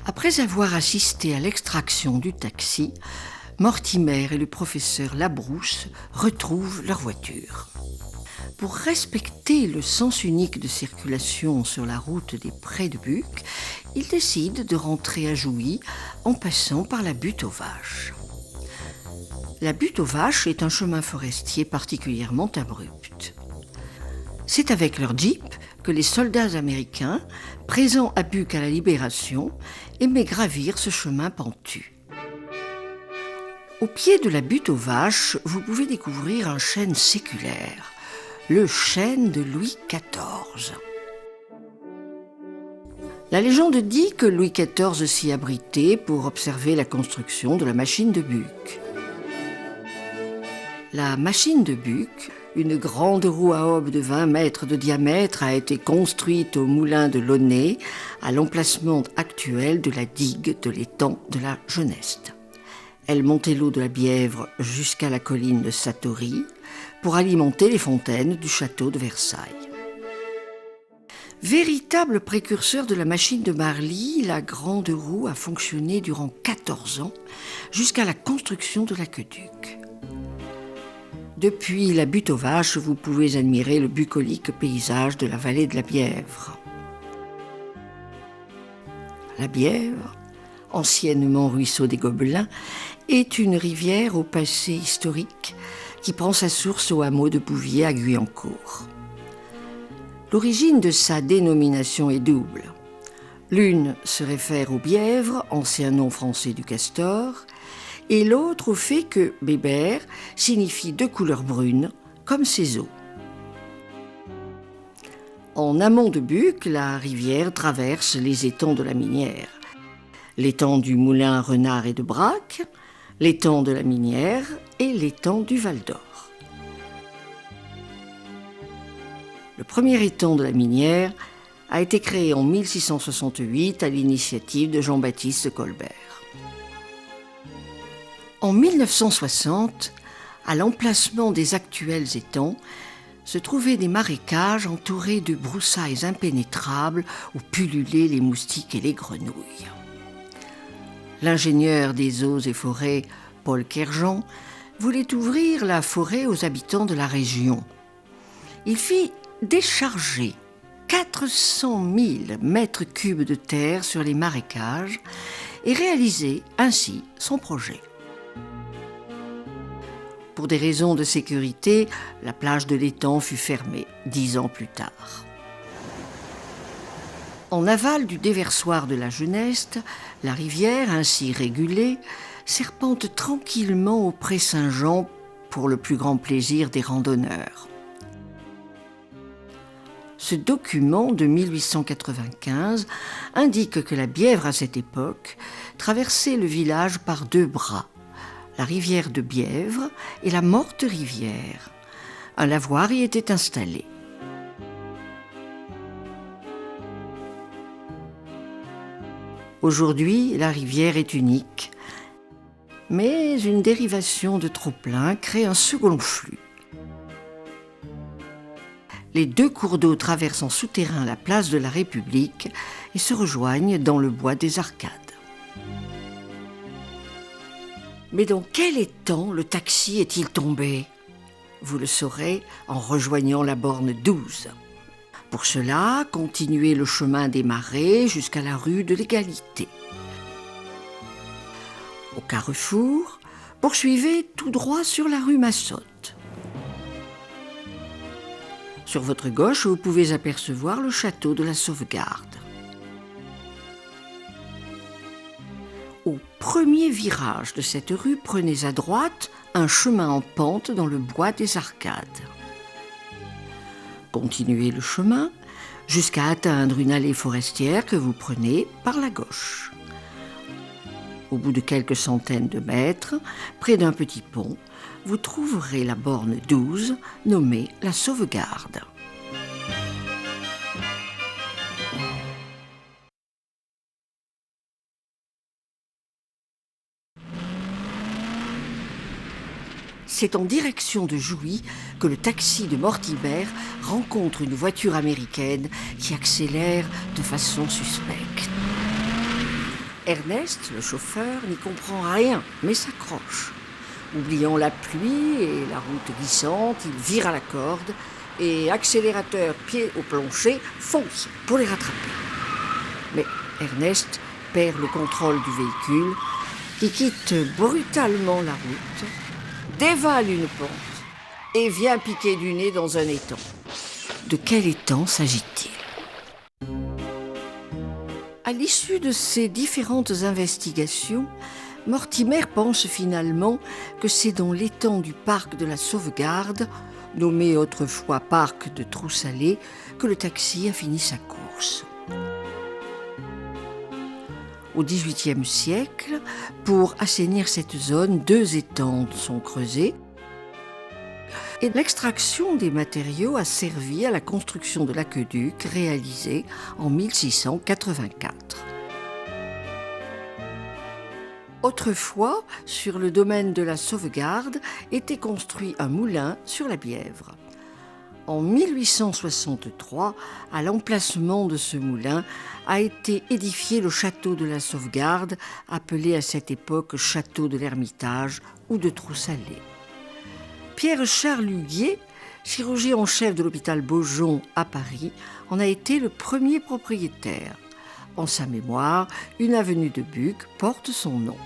Après avoir assisté à l'extraction du taxi, Mortimer et le professeur Labrousse retrouvent leur voiture. Pour respecter le sens unique de circulation sur la route des Prés de Buc, ils décident de rentrer à Jouy en passant par la Butte aux Vaches. La Butte aux Vaches est un chemin forestier particulièrement abrupt. C'est avec leur jeep que les soldats américains, présents à Buc à la Libération, aimaient gravir ce chemin pentu. Au pied de la Butte aux Vaches, vous pouvez découvrir un chêne séculaire, le chêne de Louis XIV. La légende dit que Louis XIV s'y abritait pour observer la construction de la machine de Buc. La machine de Buc, une grande roue à aubes de 20 mètres de diamètre, a été construite au moulin de Launay, à l'emplacement actuel de la digue de l'étang de la Geneste. Elle montait l'eau de la Bièvre jusqu'à la colline de Satory pour alimenter les fontaines du château de Versailles. Véritable précurseur de la machine de Marly, la grande roue a fonctionné durant 14 ans jusqu'à la construction de l'aqueduc. Depuis la Butte aux Vaches, vous pouvez admirer le bucolique paysage de la vallée de la Bièvre. La Bièvre, anciennement ruisseau des Gobelins, est une rivière au passé historique qui prend sa source au hameau de Bouvier à Guyancourt. L'origine de sa dénomination est double. L'une se réfère aux Bièvres, ancien nom français du castor, et l'autre au fait que Bébert signifie de couleur brune, comme ses eaux. En amont de Buc, la rivière traverse les étangs de la Minière. L'étang du Moulin Renard et de Braque, l'étang de la Minière et l'étang du Val d'Or. Le premier étang de la Minière a été créé en 1668 à l'initiative de Jean-Baptiste Colbert. En 1960, à l'emplacement des actuels étangs, se trouvaient des marécages entourés de broussailles impénétrables où pullulaient les moustiques et les grenouilles. L'ingénieur des eaux et forêts, Paul Kerjean, voulait ouvrir la forêt aux habitants de la région. Il fit décharger 400 000 mètres cubes de terre sur les marécages et réaliser ainsi son projet. Pour des raisons de sécurité, la plage de l'étang fut fermée 10 ans plus tard. En aval du déversoir de la Geneste, la rivière, ainsi régulée, serpente tranquillement au pré Saint-Jean pour le plus grand plaisir des randonneurs. Ce document de 1895 indique que la Bièvre, à cette époque, traversait le village par 2 bras, la rivière de Bièvre et la Morte Rivière. Un lavoir y était installé. Aujourd'hui, la rivière est unique, mais une dérivation de trop-plein crée un second flux. Les 2 cours d'eau traversent en souterrain la place de la République et se rejoignent dans le bois des Arcades. Mais dans quel étang le taxi est-il tombé ? Vous le saurez en rejoignant la borne 12. Pour cela, continuez le chemin des Marais jusqu'à la rue de l'Égalité. Au carrefour, poursuivez tout droit sur la rue Massotte. Sur votre gauche, vous pouvez apercevoir le château de la Sauvegarde. Au premier virage de cette rue, prenez à droite un chemin en pente dans le bois des Arcades. Continuez le chemin jusqu'à atteindre une allée forestière que vous prenez par la gauche. Au bout de quelques centaines de mètres, près d'un petit pont, vous trouverez la borne 12 nommée la Sauvegarde. C'est en direction de Jouy que le taxi de Mortimer rencontre une voiture américaine qui accélère de façon suspecte. Ernest, le chauffeur, n'y comprend rien, mais s'accroche. Oubliant la pluie et la route glissante, il vire à la corde et, accélérateur pied au plancher, fonce pour les rattraper. Mais Ernest perd le contrôle du véhicule qui quitte brutalement la route, dévale une pente et vient piquer du nez dans un étang. De quel étang s'agit-il ? À l'issue de ces différentes investigations, Mortimer pense finalement que c'est dans l'étang du parc de la Sauvegarde, nommé autrefois parc de Troussalé, que le taxi a fini sa course. Au XVIIIe siècle, pour assainir cette zone, 2 étangs sont creusés et l'extraction des matériaux a servi à la construction de l'aqueduc réalisé en 1684. Autrefois, sur le domaine de la Sauvegarde, était construit un moulin sur la Bièvre. En 1863, à l'emplacement de ce moulin, a été édifié le château de la Sauvegarde, appelé à cette époque château de l'Ermitage ou de Troussalé. Pierre-Charles Huguier, chirurgien en chef de l'hôpital Beaujon à Paris, en a été le premier propriétaire. En sa mémoire, une avenue de Buc porte son nom.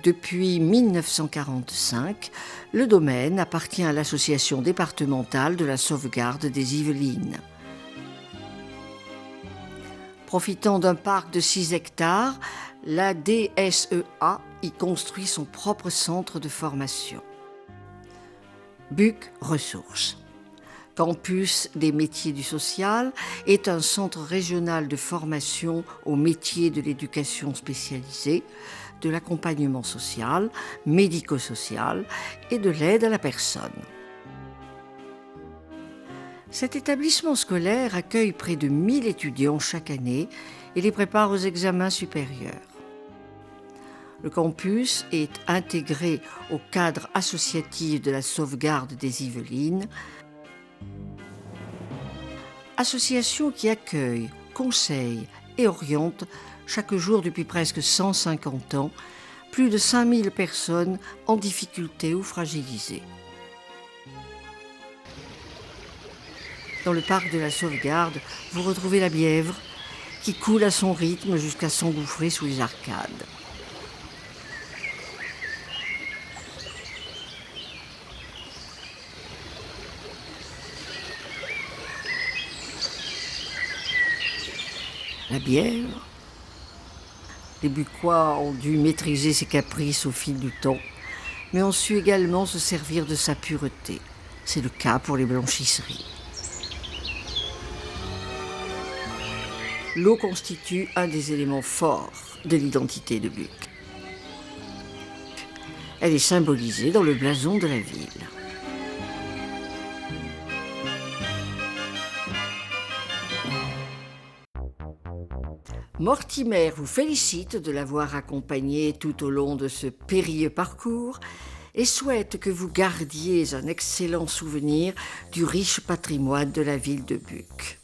Depuis 1945, le domaine appartient à l'association départementale de la sauvegarde des Yvelines. Profitant d'un parc de 6 hectares, la DSEA y construit son propre centre de formation. Buc Ressources. Campus des métiers du social est un centre régional de formation aux métiers de l'éducation spécialisée, de l'accompagnement social, médico-social et de l'aide à la personne. Cet établissement scolaire accueille près de 1000 étudiants chaque année et les prépare aux examens supérieurs. Le campus est intégré au cadre associatif de la sauvegarde des Yvelines, association qui accueille, conseille et oriente chaque jour depuis presque 150 ans plus de 5000 personnes en difficulté ou fragilisées. Dans le parc de la Sauvegarde, vous retrouvez la Bièvre qui coule à son rythme jusqu'à s'engouffrer sous les arcades. La Bièvre. Les Bucquois ont dû maîtriser ses caprices au fil du temps, mais ont su également se servir de sa pureté. C'est le cas pour les blanchisseries. L'eau constitue un des éléments forts de l'identité de Buc. Elle est symbolisée dans le blason de la ville. Mortimer vous félicite de l'avoir accompagné tout au long de ce périlleux parcours et souhaite que vous gardiez un excellent souvenir du riche patrimoine de la ville de Buc.